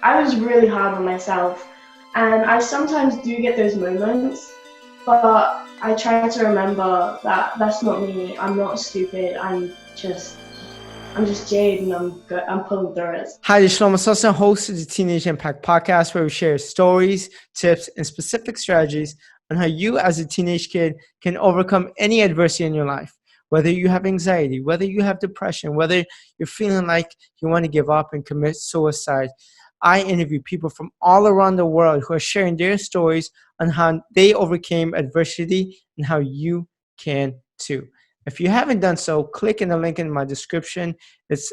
I was really hard on myself, and I sometimes do get those moments, but I try to remember that that's not me. I'm not stupid. I'm just Jade, and I'm pulling through it. Hi, this is Shelomo, Solson, host of the Teenage Impact Podcast, where we share stories, tips, and specific strategies on how you as a teenage kid can overcome any adversity in your life. Whether you have anxiety, whether you have depression, whether you're feeling like you want to give up and commit suicide, I interview people from all around the world who are sharing their stories on how they overcame adversity and how you can too. If you haven't done so, click in the link in my description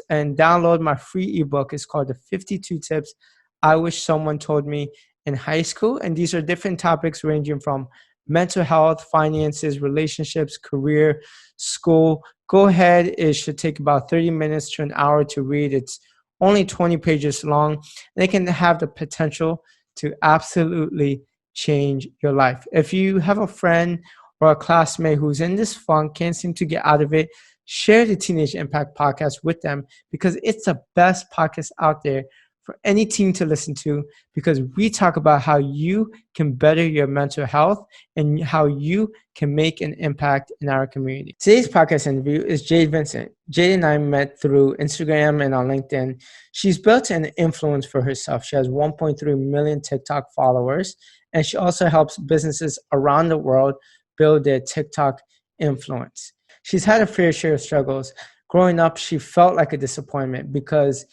and download my free ebook. It's called The 52 Tips I Wish Someone Told Me in High School. And these are different topics ranging from mental health, finances, relationships, career, school. Go ahead. It should take about 30 minutes to an hour to read. It's only 20 pages long. And it can have the potential to absolutely change your life. If you have a friend or a classmate who's in this funk, can't seem to get out of it, share the Teenage Impact Podcast with them, because it's the best podcast out there for any teen to listen to, because we talk about how you can better your mental health and how you can make an impact in our community. Today's podcast interview is Jayde Vincent. Jayde and I met through Instagram and on LinkedIn. She's built an influence for herself. She has 1.3 million TikTok followers, and she also helps businesses around the world build their TikTok influence. She's had a fair share of struggles. Growing up, she felt like a disappointment because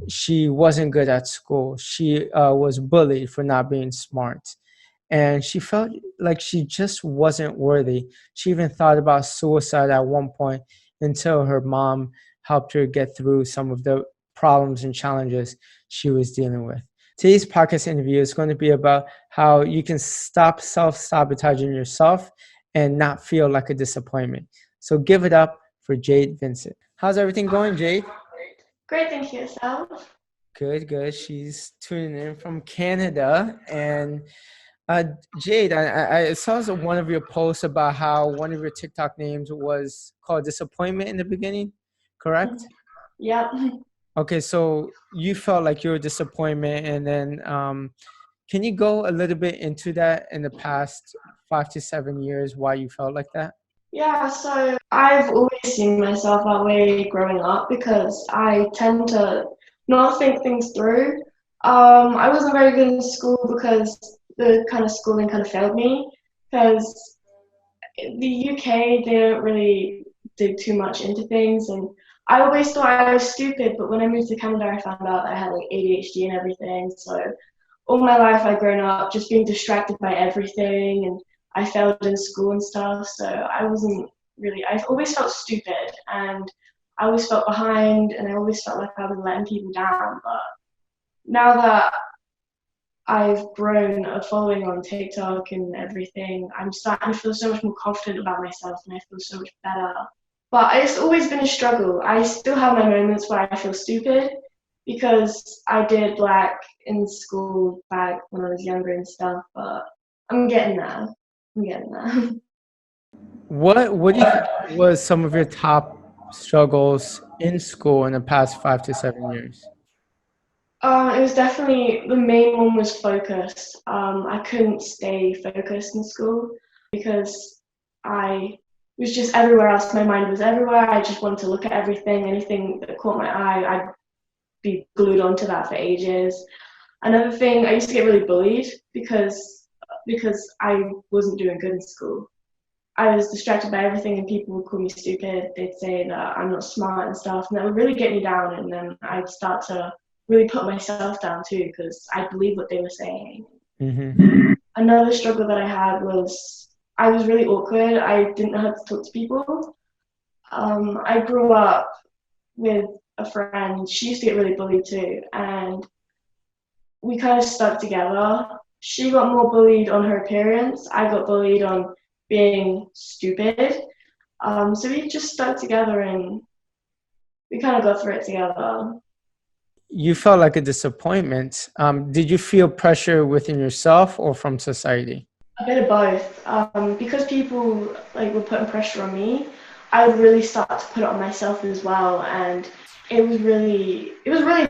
she wasn't good at school. She was bullied for not being smart. And she felt like she just wasn't worthy. She even thought about suicide at one point until her mom helped her get through some of the problems and challenges she was dealing with. Today's podcast interview is going to be about how you can stop self-sabotaging yourself and not feel like a disappointment. So give it up for Jayde Vincent. How's everything going, Jayde? Great, thank you, yourself. Good, good. She's tuning in from Canada. And Jayde, I saw one of your posts about how one of your TikTok names was called Disappointment in the beginning, correct? Yep. Okay, so you felt like you were a disappointment, and then can you go a little bit into that in the past 5 to 7 years, why you felt like that? Yeah, so I've always seen myself that way growing up because I tend to not think things through. I wasn't very good in school because the kind of schooling kind of failed me because the UK, they don't really dig too much into things, and I always thought I was stupid, but when I moved to Canada, I found out that I had like ADHD and everything, so all my life I've grown up just being distracted by everything, and I failed in school and stuff, so I've always felt stupid, and I always felt behind, and I always felt like I was letting people down, but now that I've grown a following on TikTok and everything, I'm starting to feel so much more confident about myself, and I feel so much better. But it's always been a struggle. I still have my moments where I feel stupid because I did black in school back when I was younger and stuff, but I'm getting there. I'm getting there. What do you think was some of your top struggles in school in the past 5 to 7 years? It was definitely the main one was focus. I couldn't stay focused in school because I was just everywhere else. My mind was everywhere. I just wanted to look at everything, anything that caught my eye. I'd be glued onto that for ages. Another thing, I used to get really bullied because I wasn't doing good in school. I was distracted by everything, and people would call me stupid. They'd say that I'm not smart and stuff, and that would really get me down. And then I'd start to really put myself down too because I believed what they were saying. Mm-hmm. Another struggle that I had was I was really awkward. I didn't know how to talk to people. I grew up with a friend. She used to get really bullied too, and we kind of stuck together. She got more bullied on her appearance. I got bullied on being stupid. So we just stuck together and we kind of got through it together. You felt like a disappointment. Did you feel pressure within yourself or from society? A bit of both. Because people were putting pressure on me, I would really start to put it on myself as well, and it was really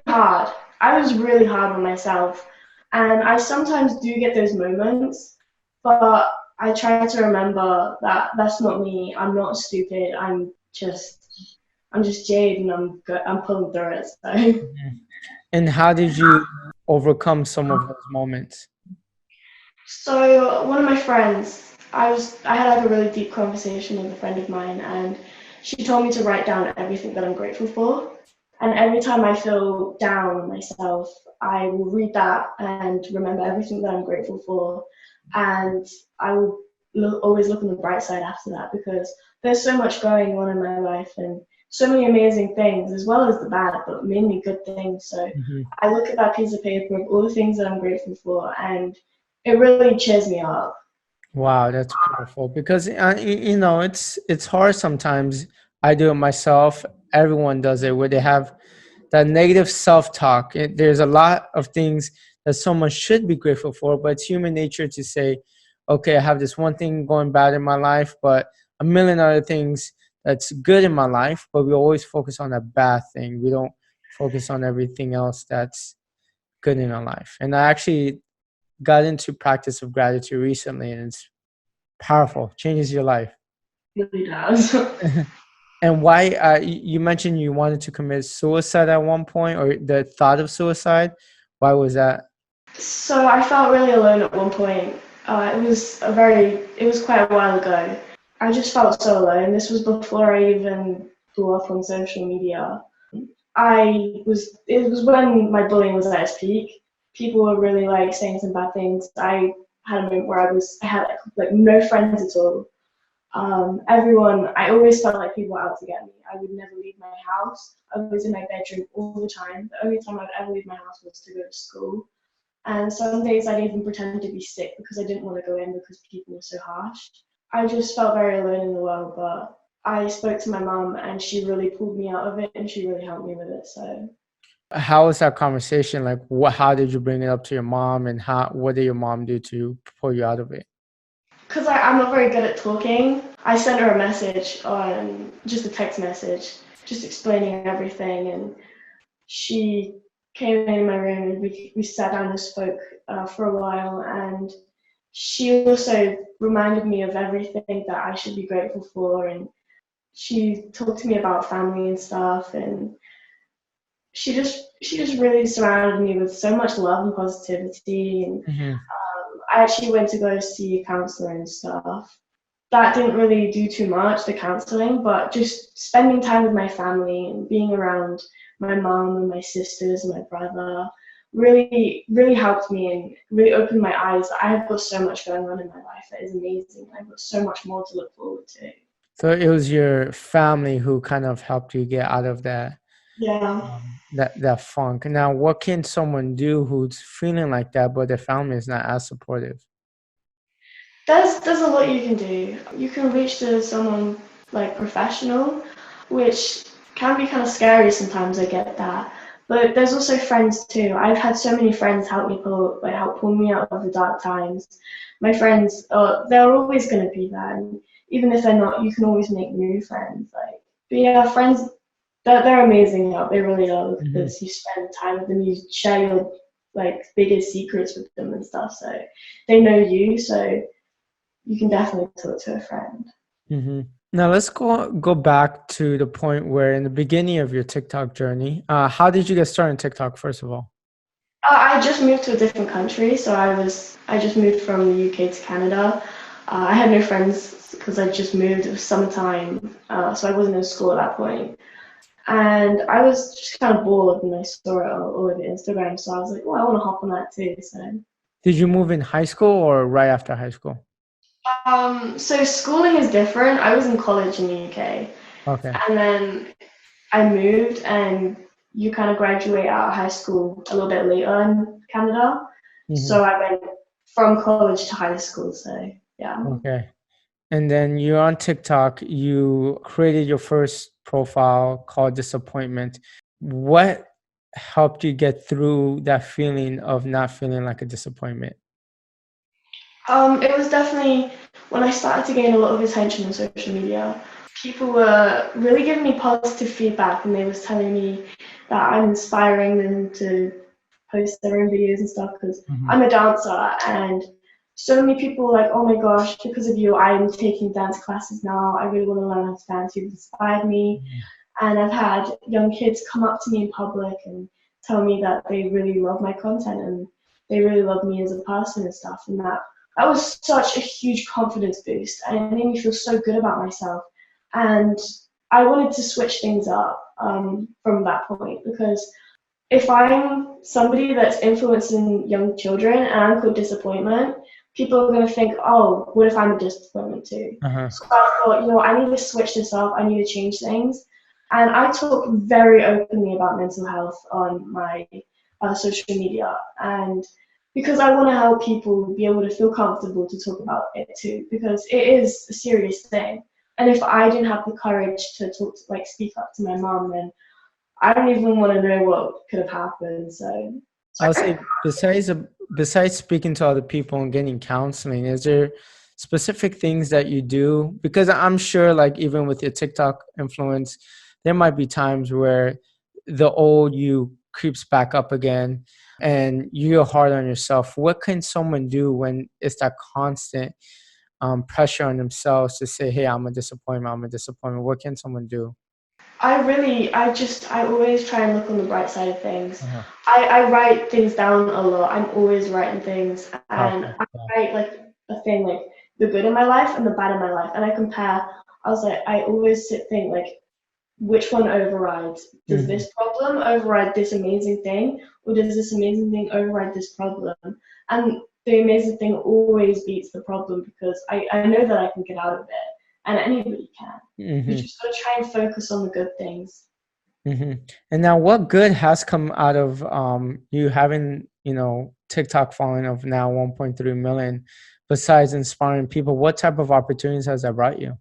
hard. I was really hard on myself. And I sometimes do get those moments, but I try to remember that that's not me. I'm not stupid. I'm just Jade, and I'm good. I'm pulling through it. So. Mhm. And how did you overcome some of those moments? So one of my friends, I had like a really deep conversation with a friend of mine, and she told me to write down everything that I'm grateful for. And every time I feel down on myself, I will read that and remember everything that I'm grateful for, and I will always look on the bright side after that because there's so much going on in my life and so many amazing things as well as the bad, but mainly good things. So Mhm. I look at that piece of paper of all the things that I'm grateful for, and it really cheers me up. Wow, that's powerful because it's hard sometimes. I do it myself. Everyone does it where they have that negative self-talk. There's a lot of things that someone should be grateful for, but it's human nature to say, "Okay, I have this one thing going bad in my life, but a million other things that's good in my life." But we always focus on that bad thing. We don't focus on everything else that's good in our life. And I actually got into practice of gratitude recently, and it's powerful, changes your life. It really does. And why, you mentioned you wanted to commit suicide at one point, or the thought of suicide. Why was that? So I felt really alone at one point. It was quite a while ago. I just felt so alone. This was before I even blew up on social media. It was when my bullying was at its peak. People were really like saying some bad things. I had a moment where I had like no friends at all. I always felt like people were out to get me. I would never leave my house. I was in my bedroom all the time. The only time I'd ever leave my house was to go to school. And some days I'd even pretend to be sick because I didn't want to go in because people were so harsh. I just felt very alone in the world, but I spoke to my mum and she really pulled me out of it and she really helped me with it. So, How was that conversation? Like, what? How did you bring it up to your mom, and how? What did your mom do to pull you out of it? because I'm not very good at talking, I sent her a message on just a text message, just explaining everything. And she came in my room and we sat down and spoke for a while. And she also reminded me of everything that I should be grateful for. And she talked to me about family and stuff. And she just really surrounded me with so much love and positivity. And Hmm. I actually went to go see a counselor and stuff. That didn't really do too much, the counseling, but just spending time with my family and being around my mom and my sisters and my brother really, really helped me and really opened my eyes. I have got so much going on in my life that is amazing. I've got so much more to look forward to. So it was your family who kind of helped you get out of Yeah. that funk. Now, what can someone do who's feeling like that, but their family is not as supportive? There's a lot you can do. You can reach to someone like professional, which can be kind of scary sometimes. I get that, but there's also friends too. I've had so many friends help pull me out of the dark times. My friends, they're always going to be there, and even if they're not, you can always make new friends. But yeah, friends, they're amazing. They really are Hmm. because you spend time with them, you share your like biggest secrets with them and stuff. So they know you, so you can definitely talk to a friend. Hmm. Now let's go back to the point where in the beginning of your TikTok journey, how did you get started in TikTok, first of all? I just moved to a different country, so I just moved from the UK to Canada. I had no friends because I just moved. It was summertime, so I wasn't in school at that point. And I was just kind of bored and I saw it all over Instagram, so I was like, oh, I want to hop on that too. Did you move in high school or right after high school? So schooling is different. I was in college in the UK, Okay. and then I moved, and you kind of graduate out of high school a little bit later in Canada. Hmm. So I went from college to high school. So yeah. Okay. And then you're on TikTok, you created your first profile called Disappointment. What helped you get through that feeling of not feeling like a disappointment? It was definitely when I started to gain a lot of attention on social media. People were really giving me positive feedback, and they was telling me that I'm inspiring them to post their own videos and stuff because Hmm. I'm a dancer, and so many people are like, oh my gosh, because of you, I'm taking dance classes now. I really want to learn how to dance. You've inspired me. And I've had young kids come up to me in public and tell me that they really love my content and they really love me as a person and stuff. And that was such a huge confidence boost, and it made me feel so good about myself. And I wanted to switch things up from that point because if I'm somebody that's influencing young children and I'm called disappointment, people are going to think, oh, what if I'm a disappointment too? Uh-huh. So I thought, I need to switch this up. I need to change things. And I talk very openly about mental health on my social media. And because I want to help people be able to feel comfortable to talk about it too, because it is a serious thing. And if I didn't have the courage to talk, speak up to my mom, then I don't even want to know what could have happened. So I'll say besides speaking to other people and getting counseling, is there specific things that you do? Because I'm sure, like even with your TikTok influence, there might be times where the old you creeps back up again, and you're hard on yourself. What can someone do when it's that constant pressure on themselves to say, "Hey, I'm a disappointment. I'm a disappointment." What can someone do? I always try and look on the bright side of things. Uh-huh. I write things down a lot. I'm always writing things, and Powerful. I Yeah. write like a thing like the good in my life and the bad in my life, and I compare. I was like, I always think like, which one overrides? Does Hmm. this problem override this amazing thing, or does this amazing thing override this problem? And the amazing thing always beats the problem because I know that I can get out of it, and anybody can. You Hmm. just gotta try and focus on the good things. Hmm. And now, what good has come out of you having, TikTok following of now 1.3 million, besides inspiring people? What type of opportunities has that brought you?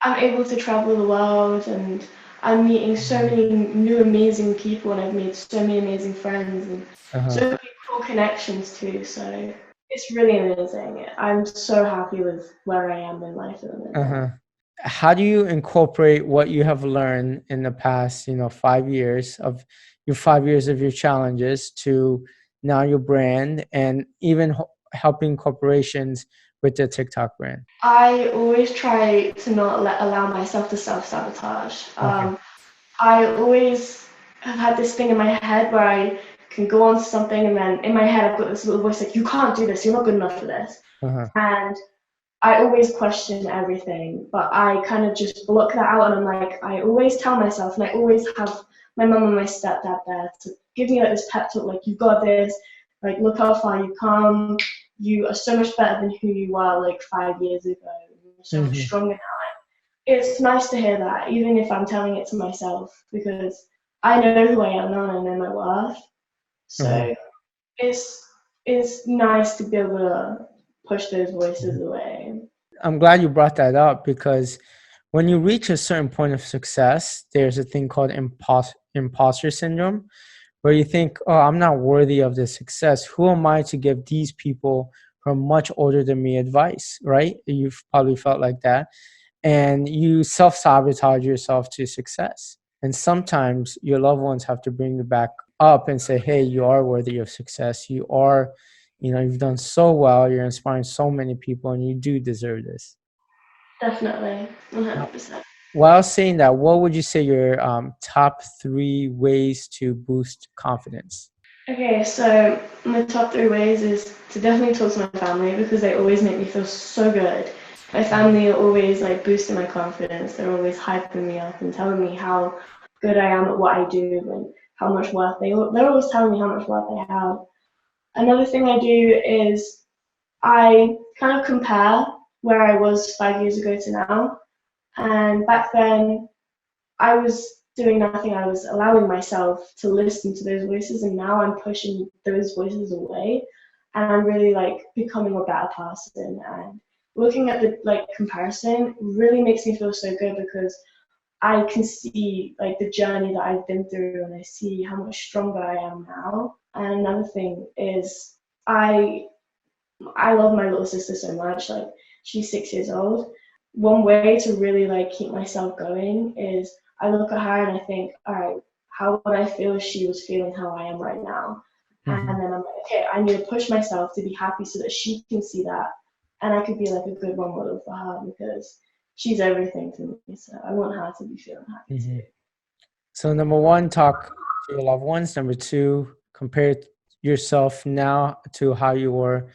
I'm able to travel the world and I'm meeting so many new amazing people and I've made so many amazing friends and so Uh-huh. many cool connections too. So it's really amazing. I'm so happy with where I am in life at the minute. Uh-huh. How do you incorporate what you have learned in the past, 5 years of your 5 years of your challenges to now your brand, and even helping corporations with their TikTok brand? I always try to not allow myself to self-sabotage. Okay. I always have had this thing in my head where I can go on to something and then in my head I've got this little voice like, you can't do this, you're not good enough for this. Uh-huh. And I always question everything, but I kind of just block that out and I'm like, I always tell myself, and I always have my mum and my stepdad there to give me like this pep talk, like, you've got this, like, look how far you've come, you are so much better than who you were like 5 years ago, you're so much Hmm. stronger now. It's nice to hear that, even if I'm telling it to myself, because I know who I am now and I know my worth. Uh-huh. So it's it's nice to be able to push those voices away. I'm glad you brought that up, because when you reach a certain point of success, there's a thing called imposter syndrome, where you think, oh, I'm not worthy of this success. Who am I to give these people who are much older than me advice, right? You've probably felt like that. And you self sabotage yourself to success. And sometimes your loved ones have to bring you back up and say, hey, you are worthy of success. You are, you've done so well. You're inspiring so many people, and you do deserve this. Definitely, 100%. While saying that, what would you say your top three ways to boost confidence? Okay, so my top three ways is to definitely talk to my family because they always make me feel so good. My family are always like boosting my confidence. They're always hyping me up and telling me how good I am at what I do and how much worth they're always telling me how much worth I have. Another thing I do is I kind of compare where I was 5 years ago to now. And back then I was doing nothing. I was allowing myself to listen to those voices, and now I'm pushing those voices away, and I'm really like becoming a better person. And looking at the comparison really makes me feel so good because I can see like the journey that I've been through, and I see how much stronger I am now. And another thing is I I love my little sister so much. Like she's 6 years old. One way to really like keep myself going is I look at her and I think, all right, how would I feel if she was feeling how I am right now? And Hmm. then I'm like, okay, I need to push myself to be happy so that she can see that. And I could be like a good role model for her because she's everything to me. So I want her to be feeling happy Hmm. too. So number one, talk to your loved ones. Number two, compare yourself now to how you were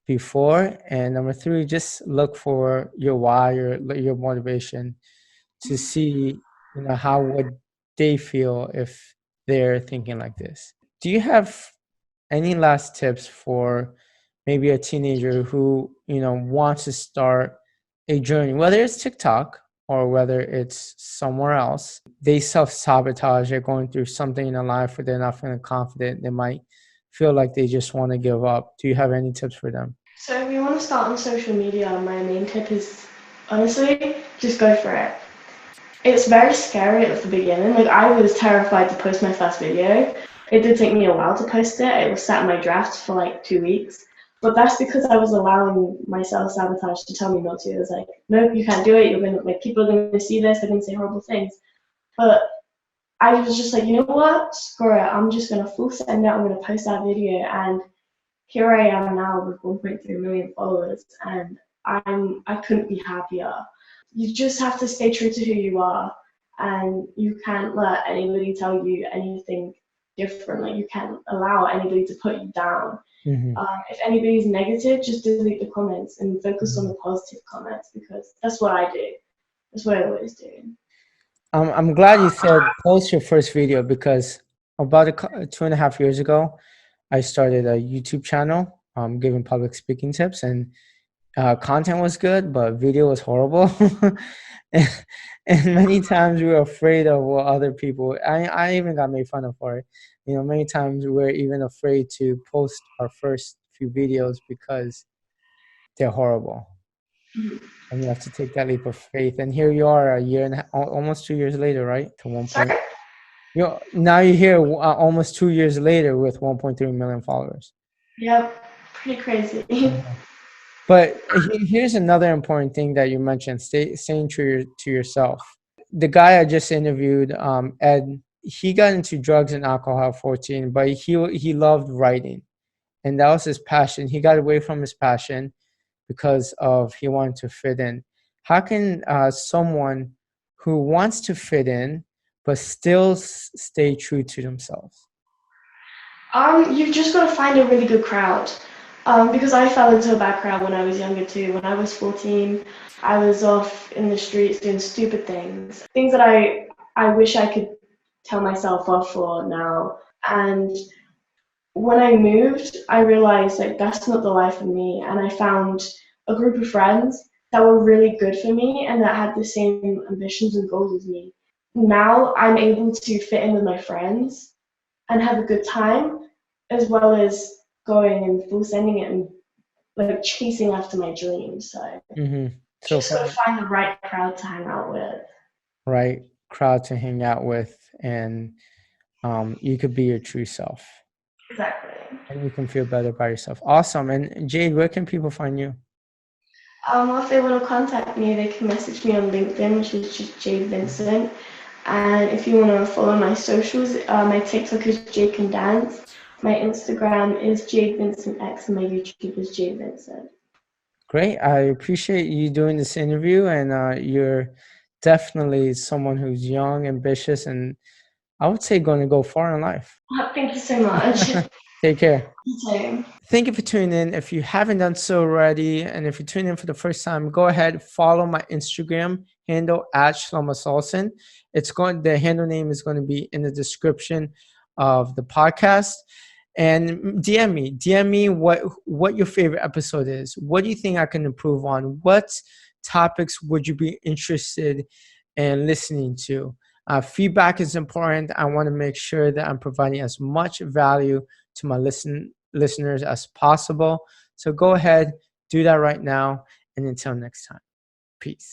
before. And number three, just look for your why, your motivation to see, how would they feel if they're thinking like this. Do you have any last tips for maybe a teenager who, wants to start a journey, whether it's TikTok or whether it's somewhere else? They self-sabotage, they're going through something in their life where they're not feeling confident. They might feel like they just want to give up. Do you have any tips for them? So if you want to start on social media, my main tip is honestly, just go for it. It's very scary at the beginning. Like I was terrified to post my first video. It did take me a while to post it. It was sat in my drafts for like 2 weeks. But that's because I was allowing my self-sabotage to tell me not to. It was like, nope, you can't do it. You're gonna like people are gonna see this, they're gonna say horrible things. But I was just like, you know what? Screw it. I'm just gonna full send it. I'm gonna post that video, and here I am now with 1.3 million followers, and I couldn't be happier. You just have to stay true to who you are, and you can't let anybody tell you anything differently. You can't allow anybody to put you down. Hmm. If anybody's negative, just delete the comments and focus on Hmm. the positive comments because that's what I do. That's what I always do. I'm glad you said post your first video because about 2.5 years ago, I started a YouTube channel, giving public speaking tips, and content was good, but video was horrible. and, and many times we were afraid of what other people. I even got made fun of for it. Many times we're even afraid to post our first few videos because they're horrible, and you have to take that leap of faith. And here you are, a year and almost 2 years later, right? To one point. Sorry? Now you're here almost 2 years later with 1.3 million followers. Yep, pretty crazy. Mhm. But here's another important thing that you mentioned: staying true to yourself. The guy I just interviewed, Ed, he got into drugs and alcohol at 14, but he loved writing, and that was his passion. He got away from his passion because of he wanted to fit in. How can someone who wants to fit in but still stay true to themselves? You've just got to find a really good crowd. Because I fell into a bad crowd when I was younger too. When I was 14, I was off in the streets doing stupid things. Things that I wish I could tell myself off for now. And when I moved, I realized like that's not the life for me. And I found a group of friends that were really good for me and that had the same ambitions and goals as me. Now I'm able to fit in with my friends and have a good time as well as going and full sending it and like chasing after my dreams. So Hmm. So just gotta find find the right crowd to hang out with. right crowd to hang out with, and you could be your true self, Exactly. and you can feel better by yourself. Awesome. And Jade, where can people find you? If they want to contact me, they can message me on LinkedIn, which is just Jayde Vincent. And if you want to follow my socials, my TikTok is Jade Can Dance. My Instagram is Jayde Vincent X, and my YouTube is Jayde Vincent. Great. I appreciate you doing this interview, and you're definitely someone who's young, ambitious, and I would say going to go far in life. Thank you so much. Take care. You too. Thank you for tuning in. If you haven't done so already, and if you're tuning in for the first time, go ahead, follow my Instagram handle at Shelomo Solson. The handle name is going to be in the description of the podcast. And DM me what your favorite episode is. What do you think I can improve on? What topics would you be interested in listening to? Feedback is important. I want to make sure that I'm providing as much value to my listeners as possible. So go ahead, do that right now. And until next time, peace.